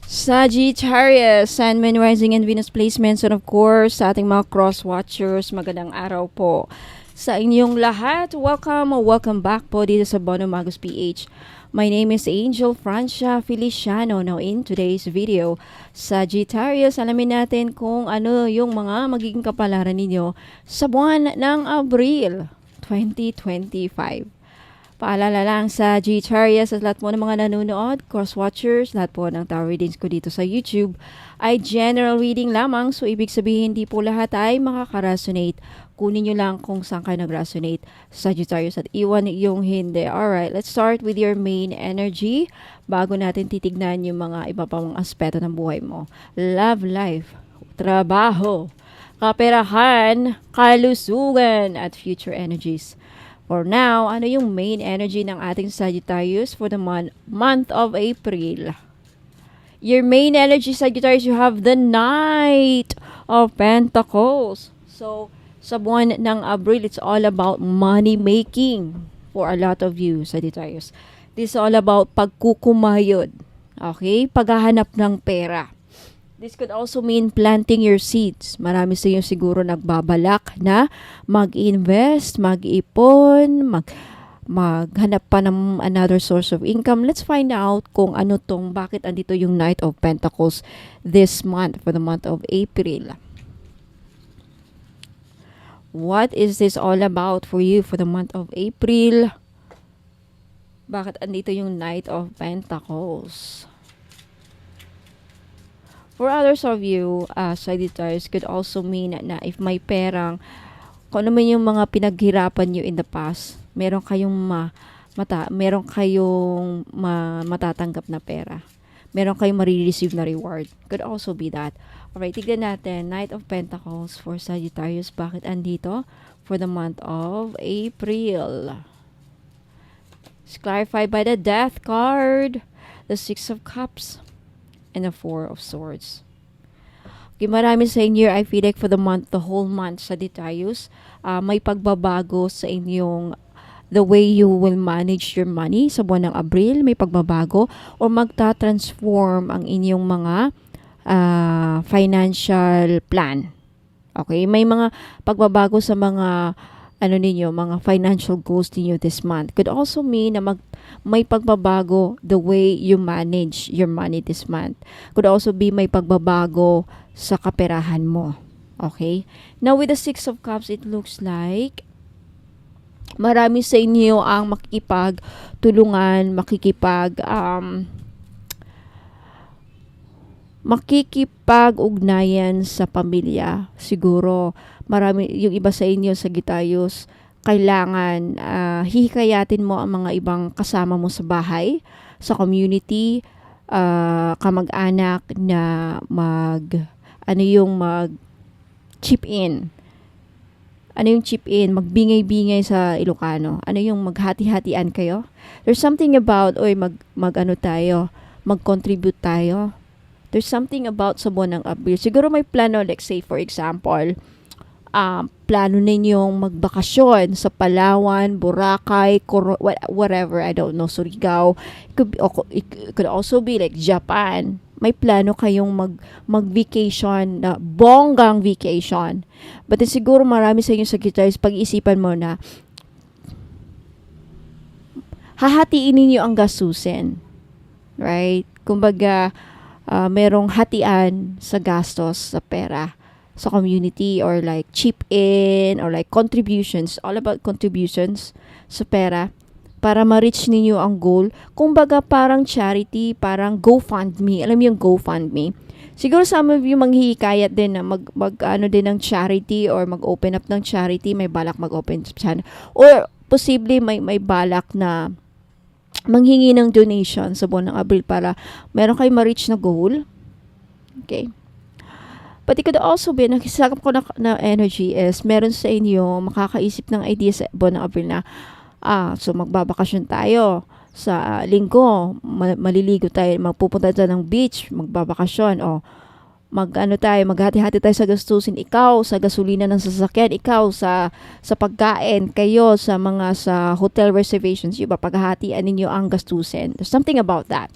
Sagittarius, Sun, Moon, Rising, and Venus placements, and of course, sa ating mga cross-watchers, magandang araw po sa inyong lahat. Welcome back po dito sa Bono Magus PH. My name is Angel Francia Feliciano. Now in today's video, Sagittarius, alamin natin kung ano yung mga magiging kapalaran ninyo sa buwan ng Abril 2025. Paalala lang sa Sagittarius at lahat po ng mga nanonood, cross-watchers, lahat po ng tarot readings ko dito sa YouTube ay general reading lamang. So, ibig sabihin, hindi po lahat ay makaka-resonate. Kunin nyo lang kung saan kayo nag-resonate, Sagittarius, at iwan yung hindi. Alright, let's start with your main energy bago natin titignan yung mga iba pang aspeto ng buhay mo. Love life, trabaho, kaperahan, kalusugan, at future energies. For now, ano yung main energy ng ating Sagittarius for the month of April? Your main energy, Sagittarius, you have the Knight of Pentacles. So, sa buwan ng Abril, it's all about money making for a lot of you, Sagittarius. This is all about pagkukumayod. Okay? Paghahanap ng pera. This could also mean planting your seeds. Marami sa inyo siguro nagbabalak na mag-invest, mag-ipon, maghanap pa ng another source of income. Let's find out kung ano tong, bakit andito yung Knight of Pentacles this month, for the month of April. What is this all about for you for the month of April? Bakit andito yung Knight of Pentacles? For others of you, Sagittarius, could also mean na if may perang, kung ano man yung mga pinaghirapan nyo in the past, meron kayong matatanggap na pera. Meron kayong marireceive na reward. Could also be that. Alright, tignan natin. Knight of Pentacles for Sagittarius. Bakit andito? For the month of April. It's clarified by the Death card. The Six of Cups. And the Four of Swords. Okay, marami sa inyo, I feel like for the month, the whole month, Sagittarius, may pagbabago sa inyong, the way you will manage your money sa buwan ng Abril, may pagbabago, or magta-transform ang inyong mga financial plan. Okay, may mga pagbabago sa mga mga financial goals ninyo this month. Could also mean na may pagbabago the way you manage your money this month. Could also be may pagbabago sa kaperahan mo. Okay? Now with the Six of Cups, it looks like marami sa inyo ang makikipagtulungan, makikipag-ugnayan sa pamilya. Siguro marami, yung iba sa inyo, Sagittarius, kailangan hihikayatin mo ang mga ibang kasama mo sa bahay, sa community, kamag-anak na mag-chip in. Ano yung chip in? Magbingay-bingay sa Ilocano. Ano yung maghati-hatian kayo? There's something about, mag-contribute tayo. There's something about sa buwan ng Abril. Siguro may plano, like say for example, plano ninyong magbakasyon sa Palawan, Boracay, whatever, I don't know, Surigao. It could also be like Japan. May plano kayong mag-vacation, na bonggang vacation. But siguro marami sa inyo Sagittarius, pag-isipan mo na hahatiin ninyo ang gastusin. Right? Kumbaga, merong hatian sa gastos sa pera sa community, or like chip in, or like contributions, all about contributions sa pera para ma-reach ninyo ang goal. Kumbaga parang charity, parang GoFundMe. Alam mo yung GoFundMe? Siguro some of you manghihikayat din na mag-ano din ng charity, or mag-open up ng charity, may balak mag-open up channel, or posible may balak na manghingi ng donation sa buwan ng Abril para meron kayo ma-reach na goal. Okay? But it could also be, nakisakap ko na energy is, meron sa inyo makakaisip ng idea sa buwan ng Abril na, so magbabakasyon tayo sa linggo, maliligo tayo, magpupunta tayo ng beach, magbabakasyon, o maghati-hati tayo sa gastusin, ikaw sa gasolina ng sasakyan, ikaw sa pagkain, kayo sa hotel reservations, yung paghahatian ninyo ang gastusin. There's something about that.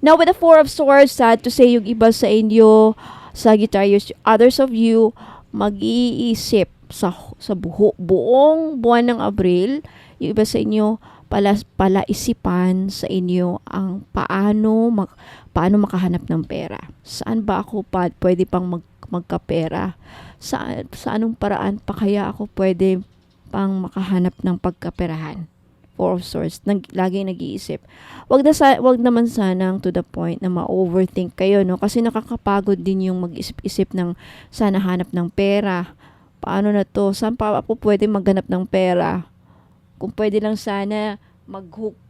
Now, with the Four of Swords, sad to say, yung iba sa inyo, Sagittarius, others of you, mag-iisip buong buwan ng Abril, yung iba sa inyo, palaisipan sa inyo ang paano makahanap ng pera. Saan ba ako pwede pang magkapera? Sa anong paraan pa kaya ako pwede pang makahanap ng pagkaperahan? Four of Swords, laging nag-iisip. Wag naman sanang to the point na ma-overthink kayo, no? Kasi nakakapagod din yung mag-isip-isip ng sana hanap ng pera. Paano na to? Saan pa ako pwede maghanap ng pera? Kung pwede lang sana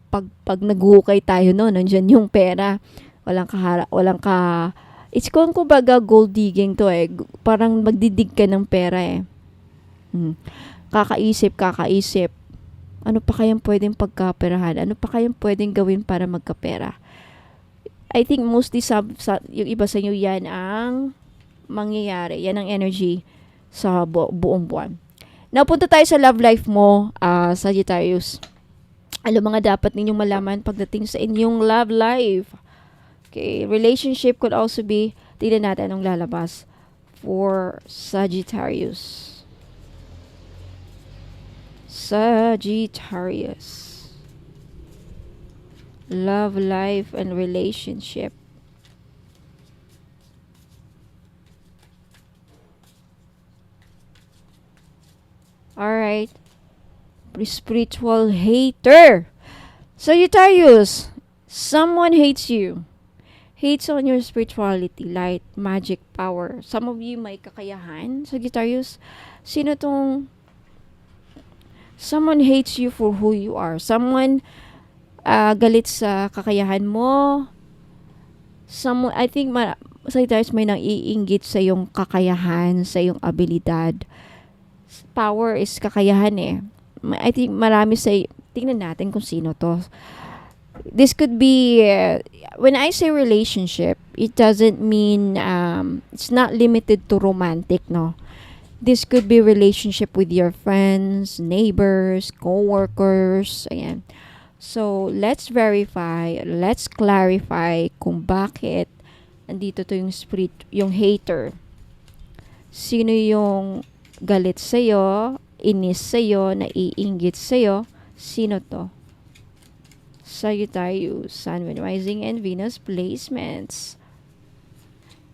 pag naghukay tayo, no, nandiyan yung pera. It's kung kumbaga gold digging to eh. Parang magdidig ka ng pera eh. Kakaisip. Ano pa kayang pwedeng pagkaperahan? Ano pa kayang pwedeng gawin para magkapera? I think mostly yung iba sa inyo, yan ang mangyayari. Yan ang energy sa buong buwan. Now, punta tayo sa love life mo, Sagittarius. Ano mga dapat ninyong malaman pagdating sa inyong love life? Okay, relationship could also be, tignan natin anong lalabas for Sagittarius. Sagittarius. Love life and relationship. Alright. Spiritual hater. Sagittarius. Someone hates you. Hates on your spirituality, light, magic, power. Some of you may kakayahan, Sagittarius. Sino tong someone hates you for who you are. Someone galit sa kakayahan mo. Someone, I think, Sagittarius, may nang-iinggit sa yung kakayahan, sa yung abilidad. Power is kakayahan eh. I think marami tingnan natin kung sino to. This could be, when I say relationship, it doesn't mean, it's not limited to romantic, no? This could be relationship with your friends, neighbors, co-workers, ayan. So, let's verify, let's clarify kung bakit andito to yung hater. Sino yung galit sa'yo, inis sa'yo, naiinggit sa'yo? Sino to? Sagittarius, Sun, Moon, Rising, and Venus placements.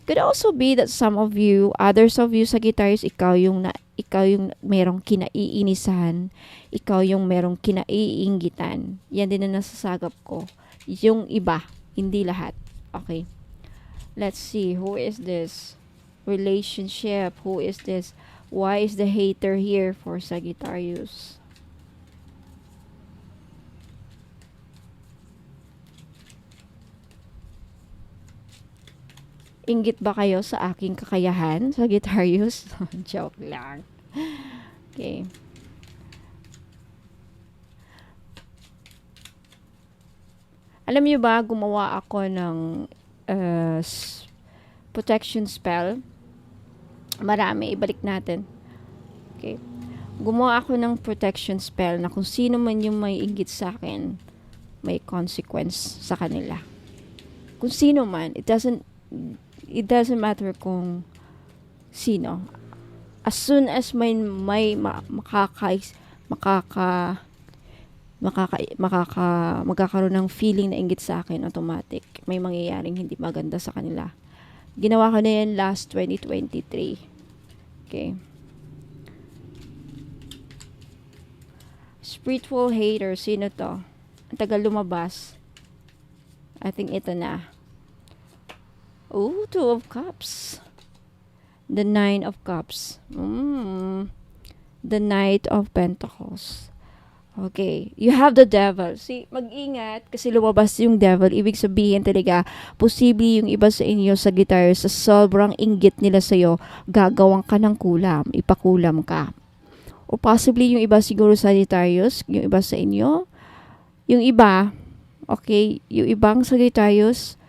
Could also be that some of you, others of you, Sagittarius, ikaw yung merong kinaiinisan, ikaw yung merong kinaiinggitan. Yan din na nasasagap ko. Yung iba, hindi lahat. Okay. Let's see, who is this? Relationship, who is this? Why is the hater here for Sagittarius? Inggit ba kayo sa aking kakayahan, Sagittarius? Joke lang. Okay. Alam niyo ba, gumawa ako ng protection spell. Marami, ibalik natin. Okay. Gumawa ako ng protection spell na kung sino man yung may inggit sa akin, may consequence sa kanila. Kung sino man, it doesn't matter kung sino. As soon as may magkakaroon ng feeling na inggit sa akin, automatic may mangyayaring hindi maganda sa kanila. Ginawa ko na yan last 2023. Okay. Spiritual hater, sino to? Ang tagal lumabas. I think ito na. Oh, Two of Cups. The Nine of Cups. The Knight of Pentacles. Okay. You have the Devil. See, mag-ingat kasi lumabas yung Devil. Ibig sabihin talaga, posible yung iba sa inyo, Sagittarius, sa sobrang inggit nila sa'yo, gagawang ka ng kulam. Ipakulam ka. O possibly yung iba siguro, Sagittarius, yung iba sa inyo, yung iba, okay, yung ibang Sagittarius,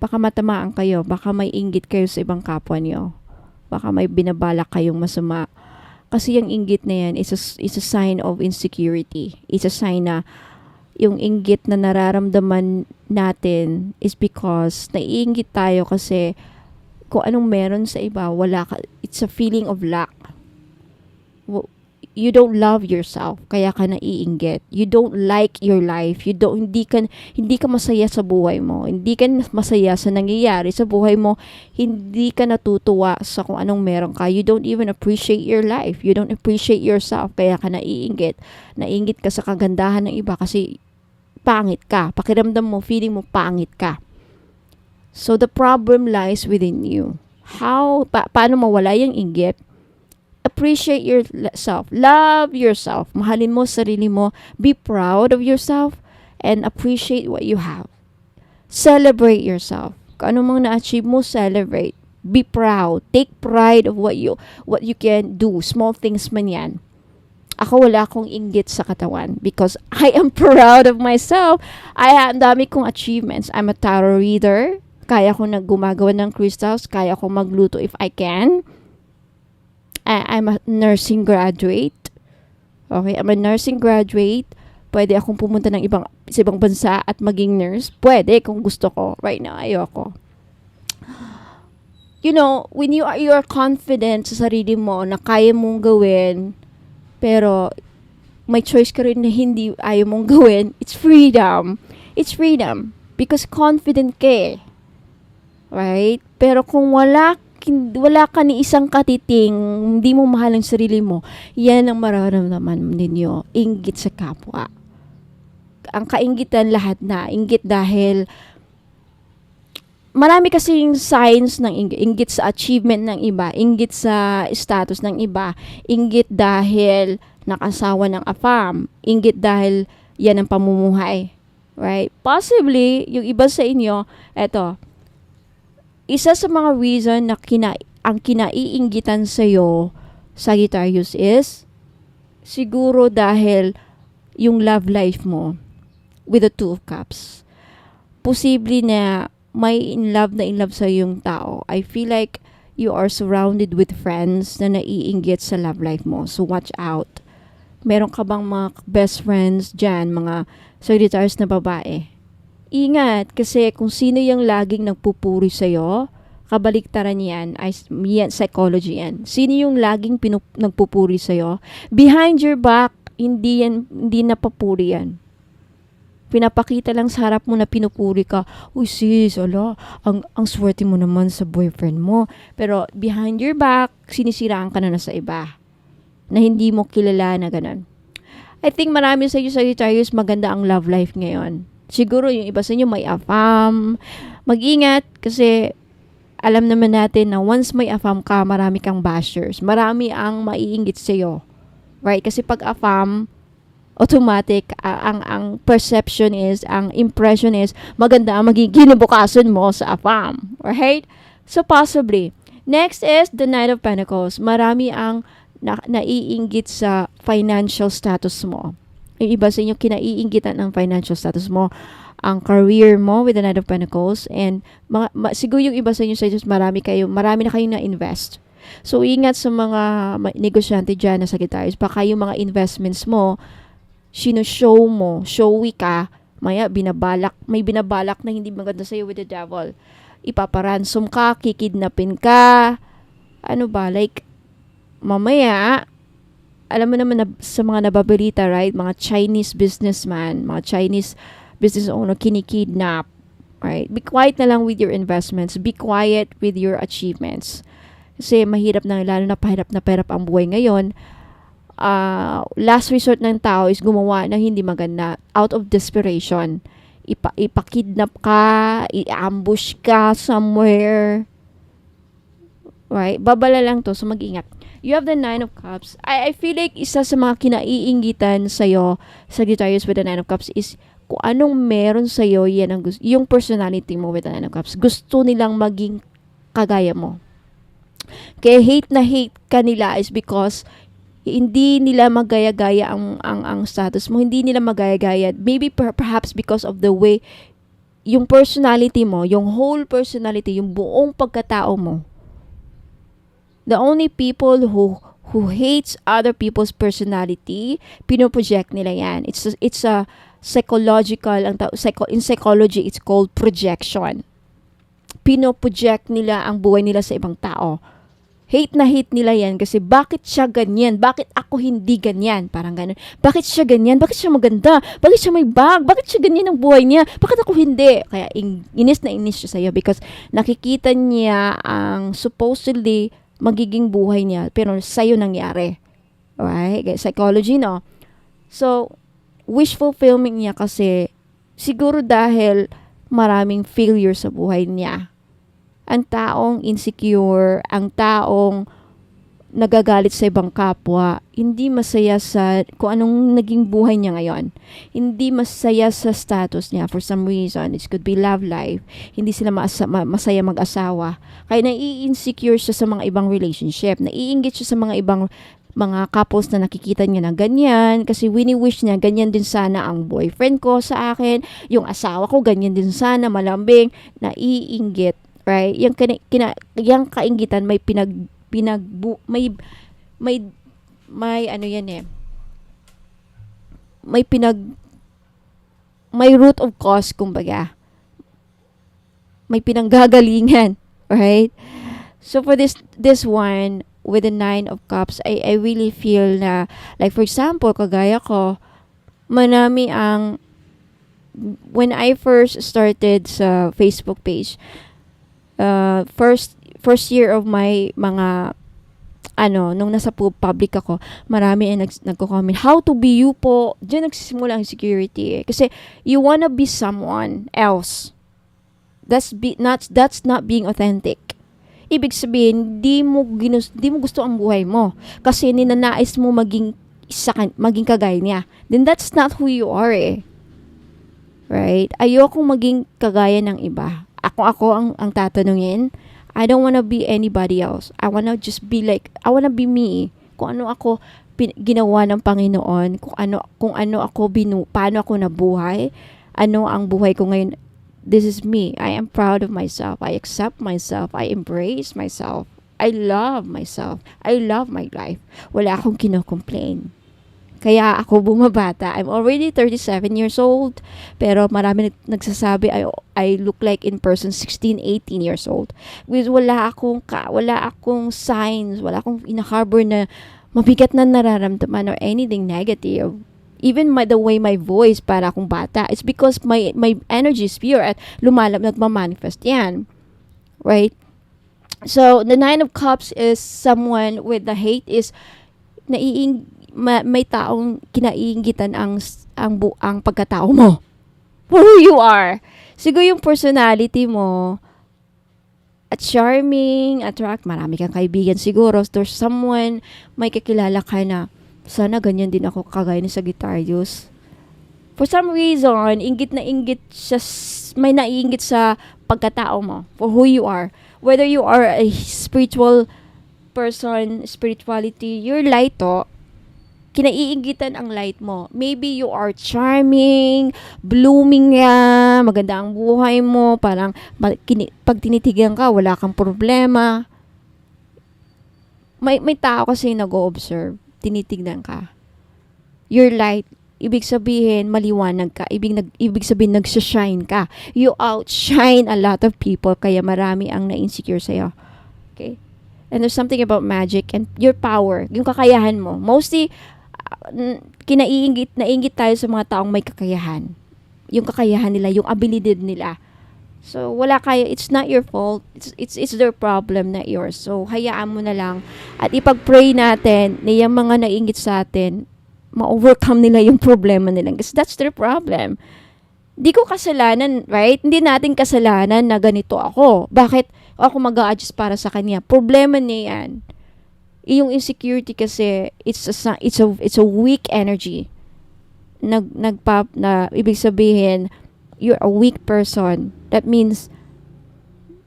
baka matamaan kayo, baka may inggit kayo sa ibang kapwa niyo. Baka may binabalak kayong masama. Kasi yung inggit na yan is a sign of insecurity. It's a sign na yung inggit na nararamdaman natin is because naiinggit tayo kasi kung anong meron sa iba, wala ka, it's a feeling of lack. You don't love yourself, kaya ka naiinggit. You don't like your life. Hindi ka masaya sa buhay mo. Hindi ka masaya sa nangyayari sa buhay mo. Hindi ka natutuwa sa kung anong meron ka. You don't even appreciate your life. You don't appreciate yourself, kaya ka naiinggit. Naiinggit ka sa kagandahan ng iba kasi pangit ka. Pakiramdam mo, feeling mo pangit ka. So the problem lies within you. Paano mawala yung inggit? Appreciate yourself. Love yourself. Mahalin mo sarili mo. Be proud of yourself and appreciate what you have. Celebrate yourself. Kung ano mang na-achieve mo, celebrate. Be proud. Take pride of what you can do. Small things man yan. Ako wala akong inggit sa katawan because I am proud of myself. Ang dami kong achievements. I'm a tarot reader. Kaya ko gumagawa ng crystals. Kaya ko magluto if I can. I'm a nursing graduate. Okay, I'm a nursing graduate. Pwede akong pumunta ng sa ibang bansa at maging nurse. Pwede kung gusto ko. Right now, ayoko. You know, when you are confident sa sarili mo na kaya mong gawin, pero may choice ka rin na hindi ayaw mong gawin, it's freedom. It's freedom. Because confident ka eh. Right? Pero kung wala ka ni isang katiting, hindi mo mahal ang sarili mo, yan ang mararamdaman ninyo. Inggit sa kapwa. Ang kainggitan lahat na. Inggit dahil marami kasing signs ng inggit. Inggit sa achievement ng iba. Inggit sa status ng iba. Inggit dahil nakasawa ng afam. Inggit dahil yan ang pamumuhay. Right? Possibly, yung iba sa inyo, eto, isa sa mga reason na ang kinaiinggitan sa'yo, Sagittarius, is siguro dahil yung love life mo with the Two of Cups. Posible na may in love sa yung tao. I feel like you are surrounded with friends na naiinggit sa love life mo. So watch out. Meron ka bang mga best friends dyan, mga Sagittarius na babae? Ingat, kasi kung sino yung laging nagpupuri sa'yo, kabaliktaran yan, psychology yan. Sino yung laging nagpupuri sa'yo? Behind your back, hindi napapuri yan. Pinapakita lang sa harap mo na pinupuri ka. Uy sis, ang swerte mo naman sa boyfriend mo. Pero behind your back, sinisiraan ka na sa iba. Na hindi mo kilala na ganun. I think marami sa iyo, Sagittarius, maganda ang love life ngayon. Siguro yung iba sa inyo may afam. Mag-ingat kasi alam naman natin na once may afam ka, marami kang bashers. Marami ang maiinggit sa iyo. Right? Kasi pag afam, automatic, ang perception is, ang impression is, maganda ang magiging kinabukasan mo sa afam. Right? So possibly. Next is the Knight of Pentacles. Marami ang naiinggit sa financial status mo. Yung iba sa inyo kinaiinggitan ng financial status mo, ang career mo with the Knight of Pentacles, and siguro yung iba sa inyo marami na kayong na-invest. So ingat sa mga negosyante dyan na Sagittarius, baka yung mga investments mo, show mo, showy ka, may binabalak na hindi maganda sa'yo with the devil. Ipaparansom ka, kikidnapin ka, mamaya, alam mo naman sa mga nababalita, right? Mga Chinese businessman, mga Chinese business owner, kinikidnap, right? Be quiet na lang with your investments. Be quiet with your achievements. Kasi mahirap na, lalo na pahirap ang buhay ngayon. Last resort ng tao is gumawa ng hindi maganda out of desperation. Ipakidnap ka, i-ambush ka somewhere. Right? Babala lang to, so mag-ingat. You have the Nine of Cups. I feel like isa sa mga kinaiinggitan sa'yo, Sagittarius, with the Nine of Cups is kung anong meron sa'yo, yan ang gusto. Yung personality mo with the Nine of Cups. Gusto nilang maging kagaya mo. Kaya hate ka nila is because hindi nila magaya-gaya ang status mo. Hindi nila magaya-gaya. Maybe perhaps because of the way yung personality mo, yung whole personality, yung buong pagkatao mo. The only people who hates other people's personality, pinoproject nila yan. It's a psychological, in psychology, it's called projection. Pinoproject nila ang buhay nila sa ibang tao. Hate na hate nila yan kasi bakit siya ganyan? Bakit ako hindi ganyan? Parang ganun. Bakit siya ganyan? Bakit siya maganda? Bakit siya may bag? Bakit siya ganyan ang buhay niya? Bakit ako hindi? Kaya inis na inis siya sa'yo because nakikita niya ang supposedly magiging buhay niya pero sa'yo nangyari. Alright? Kaya psychology, no? So, wish fulfillment niya kasi siguro dahil maraming failure sa buhay niya. Ang taong insecure, ang taong nagagalit sa ibang kapwa, hindi masaya sa kung anong naging buhay niya ngayon. Hindi masaya sa status niya for some reason. It could be love life. Hindi sila masaya mag-asawa. Kaya nai-insecure siya sa mga ibang relationship. Naiinggit siya sa mga ibang mga couples na nakikita niya na ganyan kasi wini-wish niya ganyan din sana ang boyfriend ko sa akin, yung asawa ko ganyan din sana, malambing, naiinggit. Right? Yung yung kainggitan may may ano yan eh. May root of cause kumbaga. May pinanggagalingan, right? So for this one with the 9 of Cups, I really feel na like for example, kagaya ko, manami ang when I first started sa Facebook page, first year of my mga nung nasa public ako, marami ang nagko-comment, how to be you po. Diyan nagsisimula ang insecurity eh. Kasi you wanna be someone else. That's not being authentic. Ibig sabihin, di mo gusto ang buhay mo. Kasi ninanais mo maging kagaya niya. Then that's not who you are eh. Right? Ayokong maging kagaya ng iba. Ako ang tatanungin. I don't wanna be anybody else. I wanna be me. Kung ano ako ginawa ng Panginoon, kung ano ako paano ako nabuhay, ano ang buhay ko ngayon. This is me. I am proud of myself. I accept myself. I embrace myself. I love myself. I love my life. Wala akong kino-complain. Kaya ako bumabata. I'm already 37 years old. Pero marami nagsasabi I look like in person 16, 18 years old. Because wala akong signs, wala akong inaharbor na mabigat na nararamdaman or anything negative. Even the way my voice para akong bata. It's because my energy is pure at nagmamanifest yan. Right? So, the 9 of Cups is someone with the hate is may taong kinaiinggitan ang pagkatao mo. For who you are. Siguro yung personality mo at charming, marami kang kaibigan siguro. There's someone may kakilala ka na sana ganyan din ako kagaya ni Sagittarius. For some reason, may naiinggit sa pagkatao mo. For who you are. Whether you are a spiritual person, spirituality, your light kinaiinggitan ang light mo. Maybe you are charming, blooming nga, maganda ang buhay mo, parang pag tinitigan ka, wala kang problema. May tao kasi nag-o-observe, tinitignan ka. Your light, ibig sabihin, maliwanag ka. Ibig sabihin, nagsashine ka. You outshine a lot of people, kaya marami ang na-insecure sa'yo. Okay? And there's something about magic and your power, yung kakayahan mo. Mostly, nainggit tayo sa mga taong may kakayahan. Yung kakayahan nila, yung ability nila. So, it's not your fault. It's their problem, not yours. So, hayaan mo na lang. At ipag-pray natin na yung mga nainggit sa atin, ma-overcome nila yung problema nila. Kasi that's their problem. Di ko kasalanan, right? Hindi natin kasalanan na ganito ako. Bakit ako mag-a-adjust para sa kanya? Problema niya yan. Yung insecurity kasi it's a weak energy. Ibig sabihin you're a weak person. That means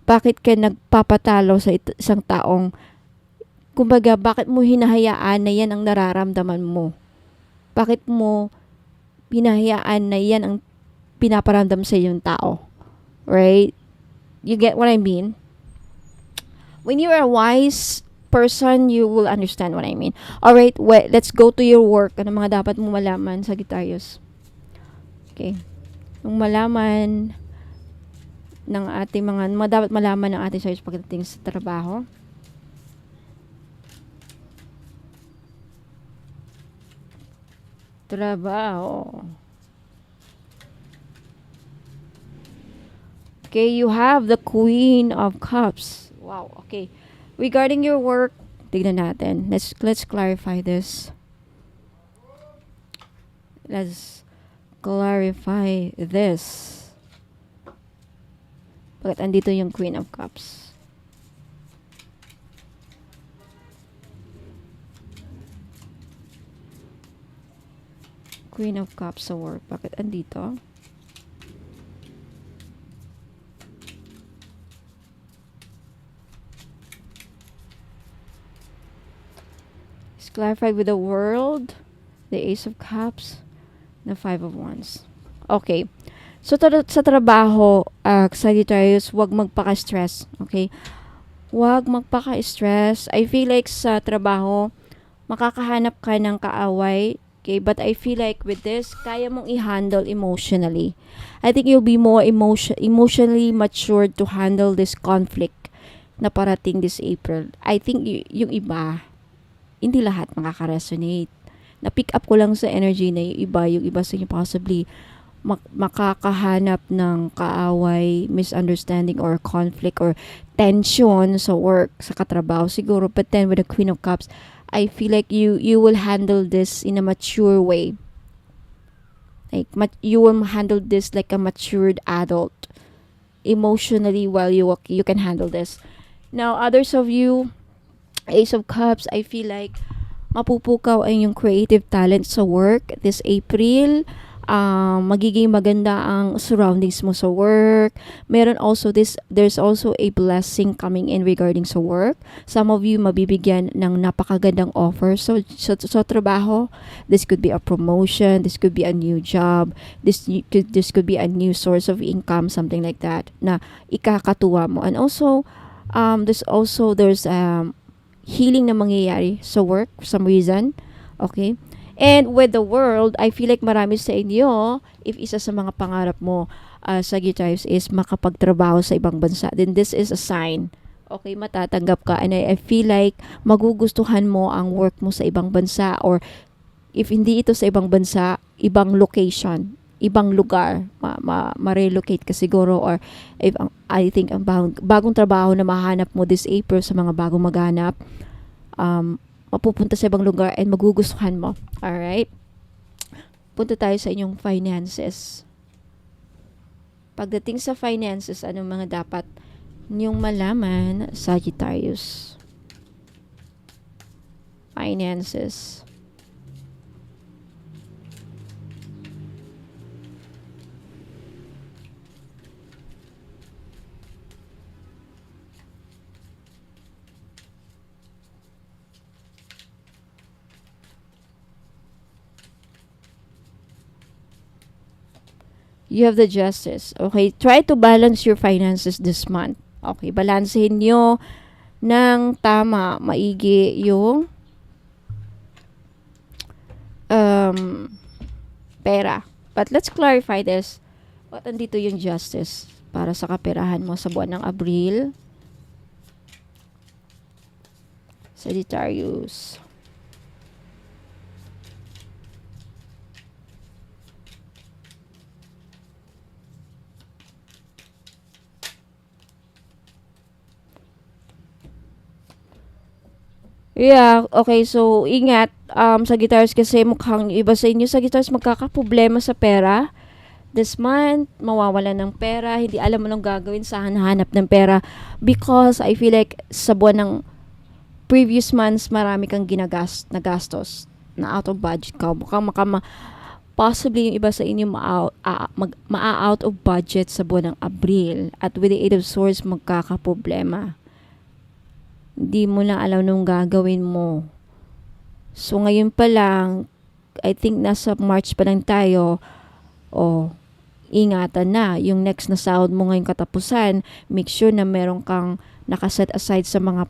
bakit ka nagpapatalo sa isang taong kumbaga bakit mo hinahayaan na yan ang nararamdaman mo? Bakit mo hinahayaan na yan ang pinaparamdam sa yung tao? Right? You get what I mean? When you're a wise person, you will understand what I mean. Alright, let's go to your work. Ano mga dapat mo malaman, Sagittarius? Okay. Yung malaman ng ating dapat malaman ng ating search pagdating sa trabaho. Trabaho. Okay, you have the Queen of Cups. Wow, okay. Regarding your work, tignan natin. Let's clarify this. Let's clarify this. Bakit andito yung Queen of Cups? Queen of Cups sa work. Bakit andito? It's clarified with the World, the Ace of Cups, the Five of Wands. Okay. So, sa trabaho, Sagittarius, huwag magpaka-stress. Okay? Huwag magpaka-stress. I feel like sa trabaho, makakahanap ka ng kaaway. Okay? But I feel like with this, kaya mong i-handle emotionally. I think you'll be more emotionally matured to handle this conflict na parating this April. I think yung iba, hindi lahat makaka-resonate. Na-pick up ko lang sa energy na yung iba sa inyo possibly makakahanap ng kaaway, misunderstanding or conflict or tension sa work, sa katrabaho siguro. But then with the Queen of Cups, I feel like you will handle this in a mature way. Like you will handle this like a matured adult emotionally while you can handle this. Now, others of you, Ace of Cups, I feel like mapupukaw ay yung creative talent sa work this April. Magiging maganda ang surroundings mo sa work. There's also a blessing coming in regarding sa work. Some of you mabibigyan ng napakagandang offer sa trabaho. This could be a promotion, this could be a new job, this could be a new source of income, something like that na ikakatuwa mo. And also there's healing na mangyayari sa work for some reason. Okay? And with the World, I feel like marami sa inyo, if isa sa mga pangarap mo, Sagittarius, is makapagtrabaho sa ibang bansa, then this is a sign. Okay, matatanggap ka. And I feel like magugustuhan mo ang work mo sa ibang bansa, or if hindi ito sa ibang bansa, ibang location, ibang lugar, ma-relocate ka siguro, or if I think ang bagong trabaho na mahanap mo this April sa mga bagong maghanap, mapupunta sa ibang lugar and magugustuhan mo. Alright? Punta tayo sa inyong finances. Pagdating sa finances, anong mga dapat niyong malaman, Sagittarius? Finances. You have the Justice. Okay, try to balance your finances this month. Okay, balansehin nyo ng tama, maigi yung pera. But let's clarify this. What andito yung Justice para sa kaperahan mo sa buwan ng Abril? Sagittarius. Yeah, okay. So, ingat. Sagittarius, kasi mukhang iba sa inyo, Sagittarius, magkakaproblema sa pera. This month, mawawalan ng pera. Hindi alam mo nang gagawin sa hanap ng pera. Because I feel like sa buwan ng previous months, marami kang nagastos na out of budget ka. Mukhang possibly yung iba sa inyo ma-out of budget sa buwan ng Abril. At with the Eight of Swords, magkakaproblema. Hindi mo na alam nung gagawin mo. So, ngayon pa lang, I think nasa March pa lang tayo, ingatan na. Yung next na sahod mo ngayong katapusan, make sure na meron kang nakaset aside sa mga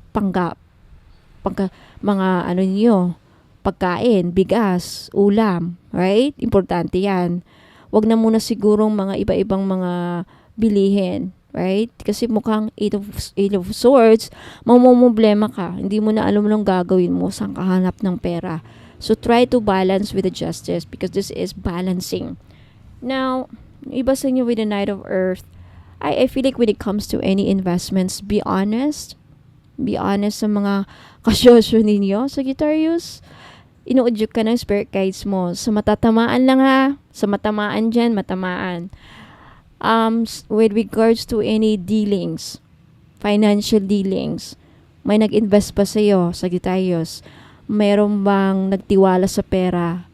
pagkain, bigas, ulam, right? Importante yan. wag na muna sigurong mga iba-ibang mga bilihin. Right? Kasi mukhang eight of swords, mamumblema ka. Hindi mo na alam nung gagawin mo, saan kahanap ng pera. So, try to balance with the justice because this is balancing. Now, iba sa inyo with the Knight of Earth, I feel like when it comes to any investments, be honest. Be honest sa mga kasyosyo ninyo, Sagittarius. Inuudyok ka ng spirit guides mo. Sa matatamaan lang ha. Sa matamaan dyan, matamaan. With regards to any dealings, financial dealings, may nag-invest pa sa'yo, Sagittarius? Mayroon bang nagtiwala sa pera?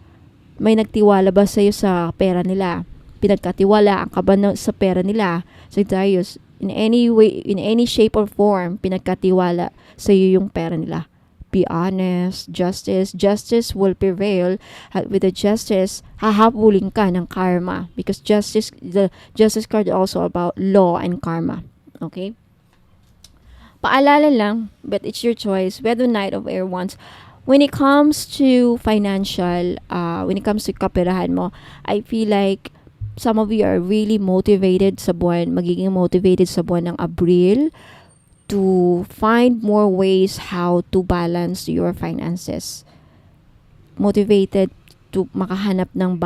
May nagtiwala ba sa'yo sa pera nila? Pinagkatiwalaan ka ba sa pera nila, Sagittarius? In any way, in any shape or form, pinagkatiwala sa'yo yung pera nila. Be honest, justice will prevail. At with the justice, hahabulin ka ng karma because the justice card also about law and karma. Okay? Paalala lang, but it's your choice whether Knight of Air wants. When it comes to financial, when it comes to kaperahan mo, I feel like some of you are really motivated sa buwan, magiging motivated sa buwan ng Abril to find more ways how to balance your finances. Motivated to makahanap ng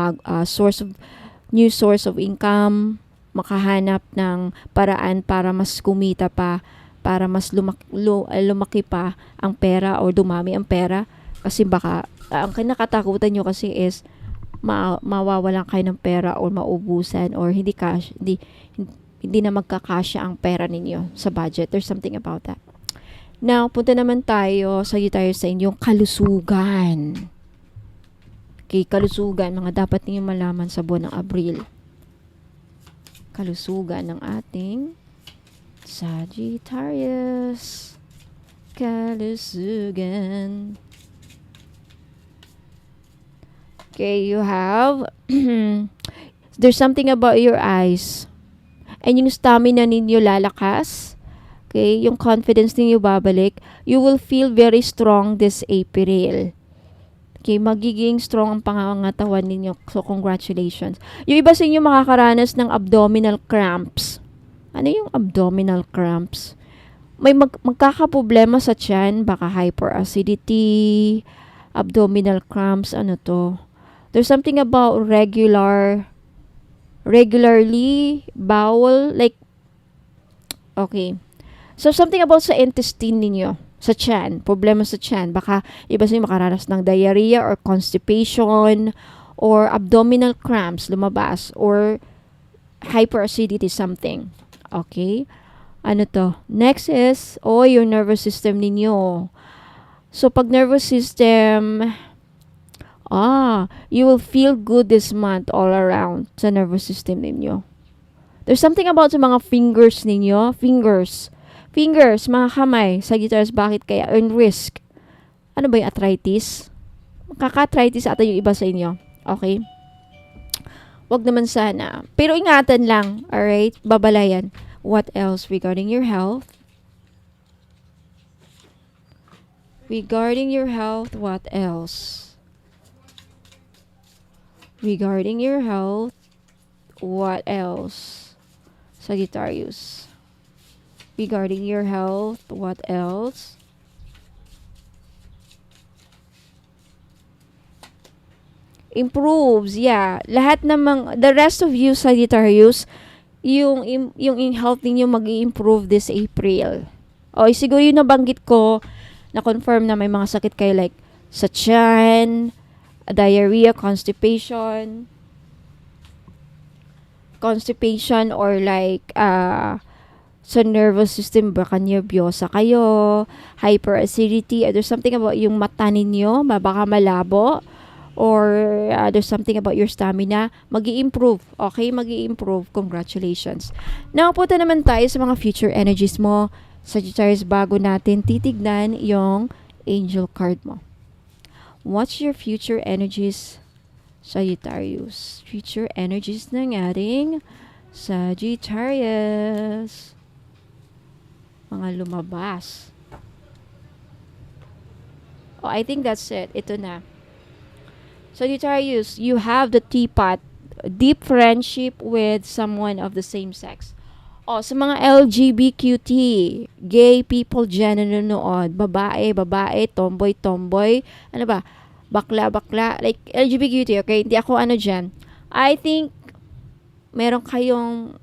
new source of income, makahanap ng paraan para mas kumita pa, para mas lumaki pa ang pera or dumami ang pera. Kasi baka, ang kinakatakutan nyo kasi is mawawalan kayo ng pera or maubusan or hindi na magkakasya ang pera ninyo sa budget. There's something about that. Now, punta naman tayo sa inyong kalusugan. Okay, kalusugan. Mga dapat niyo malaman sa buwan ng Abril. Kalusugan ng ating Sagittarius. Kalusugan. Okay, you have there's something about your eyes. And yung stamina ninyo lalakas. Okay, yung confidence ninyo babalik. You will feel very strong this April. Okay, magiging strong ang pangangatawan ninyo. So, congratulations. Yung iba sa inyo makakaranas ng abdominal cramps. Ano yung abdominal cramps? May magkakaproblema sa tiyan. Baka hyperacidity, abdominal cramps, ano to. There's something about regularly bowel, like, okay. So, something about sa intestine ninyo, sa tiyan, problema sa tiyan. Baka iba sa inyo makaranas ng diarrhea or constipation or abdominal cramps lumabas or hyperacidity something. Okay? Ano to? Next is, your nervous system ninyo. So, pag nervous system, you will feel good this month all around sa nervous system ninyo. There's something about sa mga fingers ninyo. Fingers, mga kamay. Sagittarius, bakit kaya? Earn risk. Ano ba yung arthritis? Kaka-arthritis ata yung iba sa inyo. Okay? Wag naman sana. Pero ingatan lang. Alright? Babalayan. What else regarding your health? Regarding your health, what else? Regarding your health, what else? Sagittarius. Regarding your health, what else? Improves, yeah. Lahat namang, the rest of you, Sagittarius, yung health ninyo mag-i-improve this April. Siguro yung nabanggit ko, na-confirm na may mga sakit kayo like sa tiyan, diarrhea, constipation or like sa nervous system, baka nervyosa kayo, hyperacidity, there's something about yung mata ninyo, baka malabo, or there's something about your stamina, mag-i-improve. Okay, mag-i-improve. Congratulations. Now, punta naman tayo sa mga future energies mo, Sagittarius, bago natin titignan yung angel card mo. What's your future energies, Sagittarius? Future energies ng ating Sagittarius. Mga lumabas. I think that's it. Ito na. Sagittarius, you have the teapot. deep friendship with someone of the same sex. Sa mga LGBTQT, gay people dyan na nanonood, babae, tomboy, ano ba, bakla, like LGBTQT, okay? Hindi ako dyan. I think, meron kayong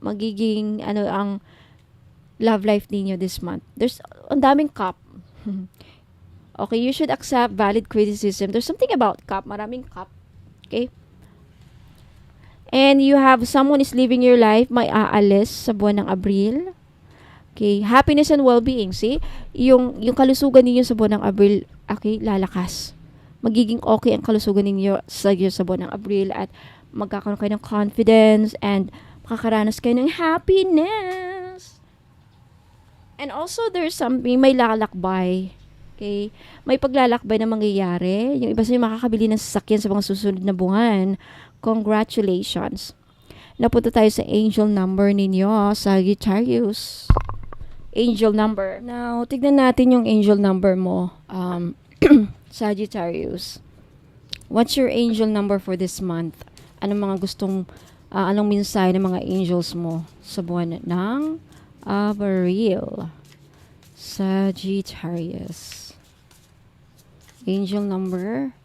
magiging, ang love life ninyo this month. There's, ang daming cup. Okay, you should accept valid criticism. There's something about cup, maraming cup. Okay? And you have someone is living your life, may aalis sa buwan ng Abril. Okay, happiness and well-being. See? Yung kalusugan ninyo sa buwan ng Abril, okay, lalakas. Magiging okay ang kalusugan ninyo sa buwan ng Abril at magkakaroon kayo ng confidence and makakaranas kayo ng happiness. And also, there's something, may lalakbay. Okay? May paglalakbay na mangyayari. Yung iba sa'yo makakabili ng sasakyan sa mga susunod na buwan. Congratulations. Napunta tayo sa angel number ninyo, Sagittarius. Angel number. Now, tignan natin yung angel number mo, Sagittarius. What's your angel number for this month? Anong mga anong mensahe ng mga angels mo sa buwan ng Abril? Sagittarius. Angel number.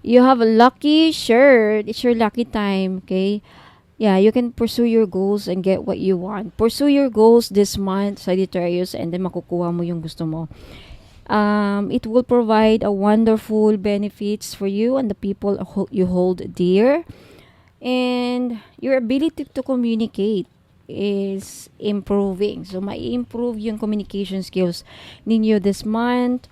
You have a lucky shirt. It's your lucky time, okay? Yeah, you can pursue your goals and get what you want. Pursue your goals this month, Sagittarius, and then makukuha mo yung gusto mo. It will provide a wonderful benefits for you and the people you hold dear. And your ability to communicate is improving. So, ma-improve yung communication skills ninyo this month.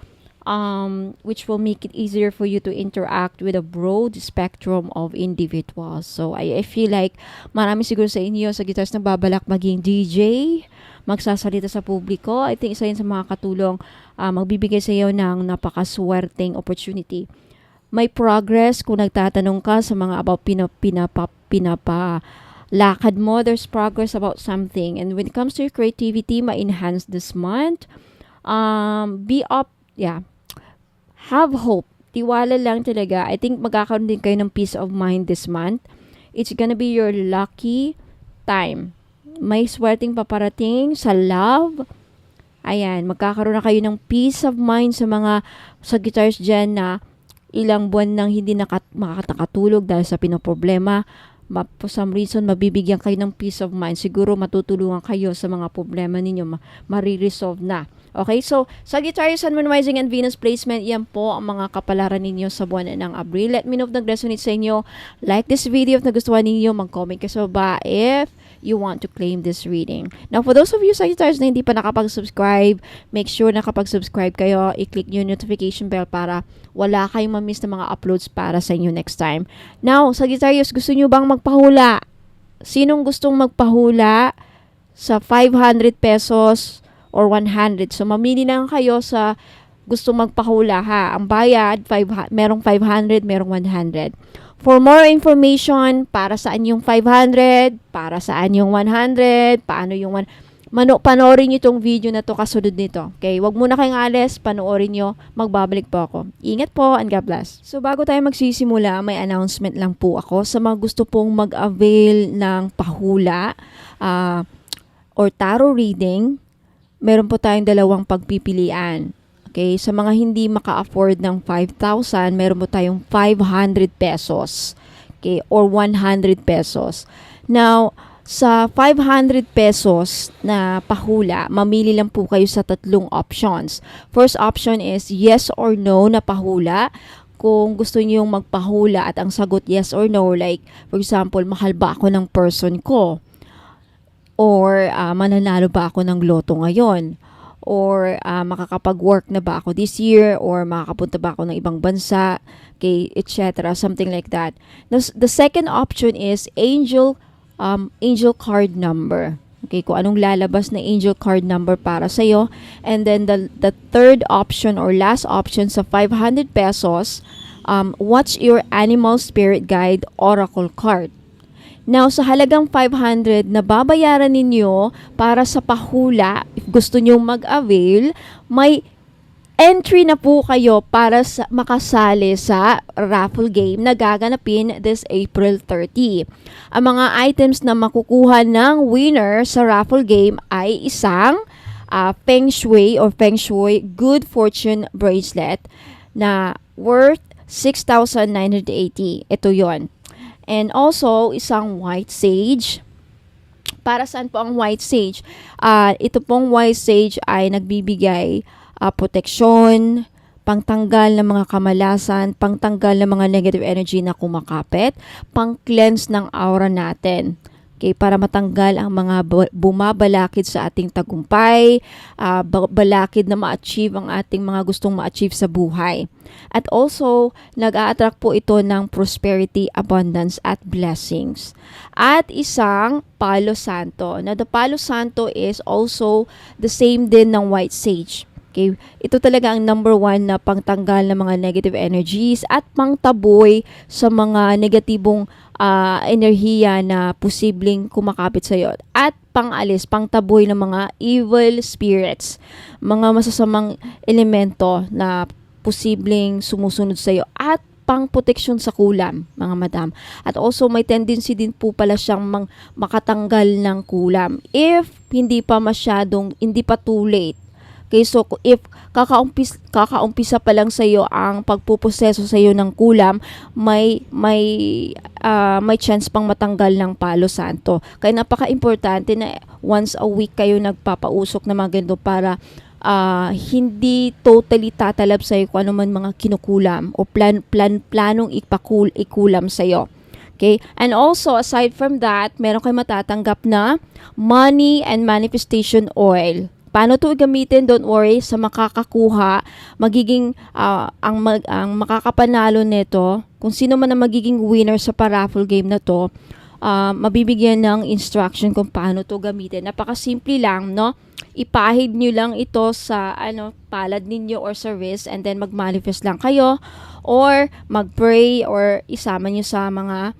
Which will make it easier for you to interact with a broad spectrum of individuals. So, I feel like marami siguro sa inyo, sa guitars na babalak maging DJ, magsasalita sa publiko. I think isa yun sa mga katulong magbibigay sa iyo ng napakaswerteng opportunity. May progress kung nagtatanong ka sa mga about pinapalakad mo. There's progress about something. And when it comes to your creativity, ma-enhance this month. Have hope. Tiwala lang talaga. I think magkakaroon din kayo ng peace of mind this month. It's gonna be your lucky time. May swerteng paparating sa love. Ayan, magkakaroon na kayo ng peace of mind sa mga Sagittarius dyan na ilang buwan nang hindi makakatulog dahil sa pinoproblema. For some reason, mabibigyan kayo ng peace of mind. Siguro matutulungan kayo sa mga problema ninyo. Mariresolve na. Okay, so Sagittarius, Sun, Moon, Rising, and Venus placement, yan po ang mga kapalaran ninyo sa buwan ng Abril. Let me know if nag-resonate sa inyo. Like this video if nagustuhan ninyo. Mag-comment ka sa baba if you want to claim this reading. Now, for those of you Sagittarius na hindi pa nakapag-subscribe, make sure nakapag-subscribe kayo. I-click nyo yung notification bell para wala kayong ma-miss na mga uploads para sa inyo next time. Now, Sagittarius, gusto nyo bang magpahula? Sinong gustong magpahula sa 500 pesos or 100? So, mamili lang kayo sa gusto magpahula, ha. Ang bayad, merong 500, merong 100. For more information, para saan yung 500, para saan yung 100, paano yung panoorin nyo itong video na to kasunod nito. Okay, wag muna kayong alis, panoorin nyo, magbabalik po ako. Ingat po and God bless. So, bago tayo magsisimula, may announcement lang po ako sa mga gusto pong mag-avail ng pahula or tarot reading. Meron po tayong dalawang pagpipilian. Okay, sa mga hindi maka-afford ng 5,000, meron po tayong 500 pesos. Okay, or 100 pesos. Now, sa 500 pesos na pahula, mamili lang po kayo sa tatlong options. First option is yes or no na pahula. Kung gusto niyo magpahula at ang sagot yes or no, like for example, mahal ba ako ng person ko? Or mananalo ba ako ng loto ngayon? Or makakapag-work na ba ako this year? Or makakapunta ba ako ng ibang bansa? Okay, etc. Something like that. The second option is angel card number. Okay, kung anong lalabas na angel card number para sa'yo. And then the third option or last option sa 500 pesos, what's your animal spirit guide oracle card? Now, sa halagang 500 na babayaran ninyo para sa pahula, if gusto nyo mag-avail, may Entry na po kayo para makasali sa raffle game na gaganapin this April 30. Ang mga items na makukuha ng winner sa raffle game ay isang Feng Shui or Feng Shui Good Fortune Bracelet na worth 6,980. Ito yon. And also, isang White Sage. Para saan po ang White Sage? Ito pong White Sage ay nagbibigay proteksyon, pangtanggal ng mga kamalasan, pangtanggal ng mga negative energy na kumakapit, pang-cleanse ng aura natin. Okay, para matanggal ang mga bumabalakid sa ating tagumpay, balakid na ma-achieve ang ating mga gustong ma-achieve sa buhay. At also, nag-a-attract po ito ng prosperity, abundance, at blessings. At isang Palo Santo. Now, the Palo Santo is also the same din ng White Sage. Okay, ito talaga ang number 1 na pangtanggal ng mga negative energies at pangtaboy sa mga negatibong enerhiya na posibleng kumakapit sa iyo at pangalis, pangtaboy ng mga evil spirits, mga masasamang elemento na posibleng sumusunod sa iyo at pang-proteksyon sa kulam, mga madam. At also may tendency din po pala siyang makatanggal ng kulam if hindi pa too late. Okay, so if kakaumpisa pa lang sa iyo ang pagpuproseso sa iyo ng kulam, may chance pang matanggal ng Palo Santo. Kaya napaka-importante na once a week kayo nagpapausok na mga ganito para hindi totally tatalab sa iyo kung ano man mga kinukulam o planong ikulam sa iyo. Okay? And also, aside from that, meron kayong matatanggap na money and manifestation oil. Paano ito gamitin? Don't worry, sa makakakuha, magiging ang makakapanalo nito, kung sino man ang magiging winner sa paraffle game na to, mabibigyan ng instruction kung paano ito gamitin. Napakasimple lang, no? Ipahid nyo lang ito sa palad ninyo or sa wrist and then mag-manifest lang kayo or mag-pray or isama nyo sa mga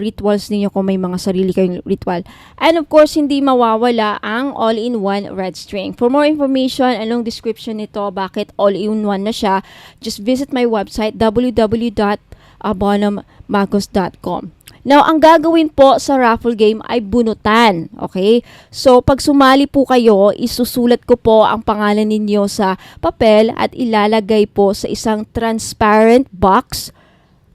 rituals ninyo kung may mga sarili kayong ritual. And of course, hindi mawawala ang all-in-one red string. For more information, anong description nito, bakit all-in-one na siya, just visit my website www.abonomagos.com. Now, ang gagawin po sa raffle game ay bunutan. Okay? So, pag sumali po kayo, isusulat ko po ang pangalan ninyo sa papel at ilalagay po sa isang transparent box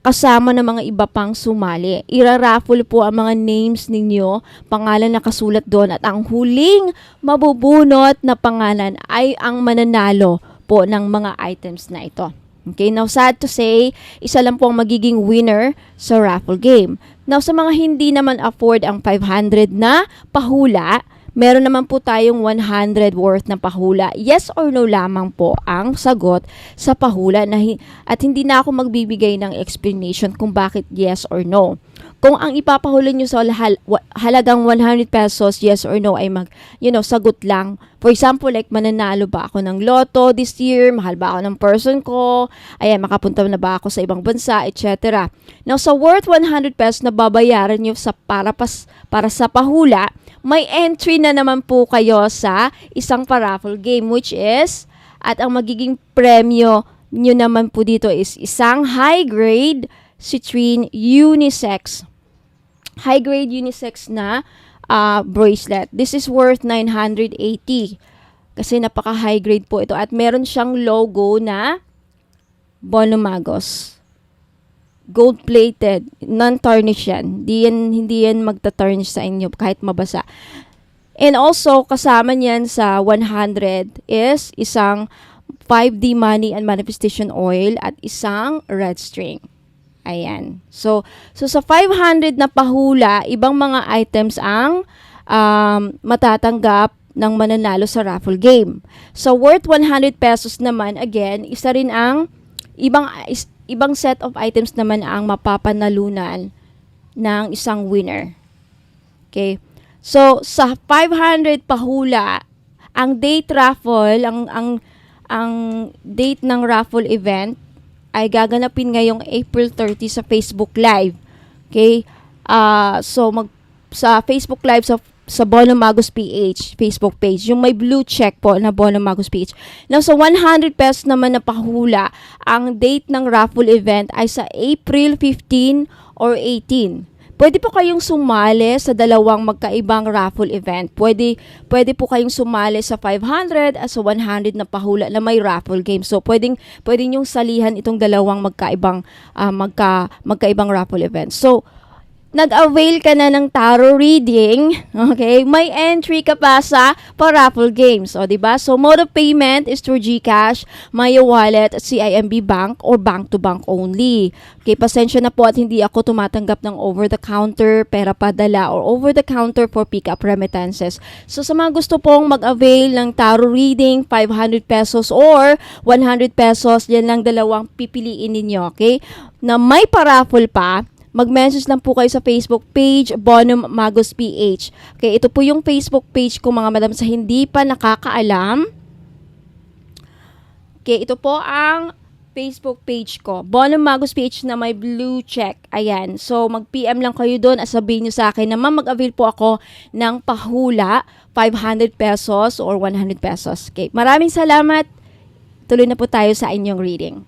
kasama ng mga iba pang sumali. Ira-raffle po ang mga names ninyo, pangalan na kasulat doon at ang huling mabubunot na pangalan ay ang mananalo po ng mga items na ito. Okay, now sad to say, isa lang po ang magiging winner sa raffle game. Now sa mga hindi naman afford ang 500 na pahula, meron naman po tayong 100 worth na pahula. Yes or no lamang po ang sagot sa pahula at hindi na ako magbibigay ng explanation kung bakit yes or no. Kung ang ipapahula nyo sa halagang 100 pesos, yes or no, ay sagot lang. For example, like mananalo ba ako ng loto this year? Mahal ba ako ng person ko? Ayan, makapunta na ba ako sa ibang bansa, etc. Now, sa worth 100 pesos na babayaran nyo para sa pahula, may entry na naman po kayo sa isang paraffle game which is, at ang magiging premyo nyo naman po dito is isang high-grade citrine unisex. High-grade unisex na bracelet. This is worth 980 kasi napaka-high-grade po ito at meron siyang logo na Bonomagos. Gold-plated, non-tarnish yan. Hindi yan magta-tarnish sa inyo kahit mabasa. And also, kasama niyan sa 100 is isang 5D money and manifestation oil at isang red string. Ayan. So sa 500 na pahula, ibang mga items ang matatanggap ng mananalo sa raffle game. So, worth 100 pesos naman, again, isa rin ang ibang set of items naman ang mapapanalunan ng isang winner. Okay? So, sa 500 pahula, ang date raffle, ang date ng raffle event ay gaganapin ngayong April 30 sa Facebook Live. Okay? So sa Facebook Live sa Bono Magus PH Facebook page, yung may blue check po na Bono Magus PH. Now, sa 100 pesos naman na pahula, ang date ng raffle event ay sa April 15 or 18. Pwede po kayong sumali sa dalawang magkaibang raffle event. Pwede po kayong sumali sa 500 at sa 100 na pahula na may raffle game. So, pwede yung salihan itong dalawang magkaibang raffle event. So, nag-avail ka na ng tarot reading, okay, may entry ka pa sa raffle games, o diba? So, mode of payment is through GCash, Maya Wallet, CIMB Bank, or bank-to-bank only. Okay, pasensya na po at hindi ako tumatanggap ng over-the-counter, pera padala, or over-the-counter for pick-up remittances. So, sa mga gusto pong mag-avail ng tarot reading, 500 pesos or 100 pesos, yan lang dalawang pipiliin ninyo, okay? Na may pa-raffle pa, mag-message lang po kayo sa Facebook page, Bono Magus PH. Okay, ito po yung Facebook page ko mga madam sa hindi pa nakakaalam. Okay, ito po ang Facebook page ko, Bono Magus PH na may blue check. Ayan, so mag-PM lang kayo doon at sabihin nyo sa akin na mag-avail po ako ng pahula, 500 pesos or 100 pesos. Okay, maraming salamat. Tuloy na po tayo sa inyong reading.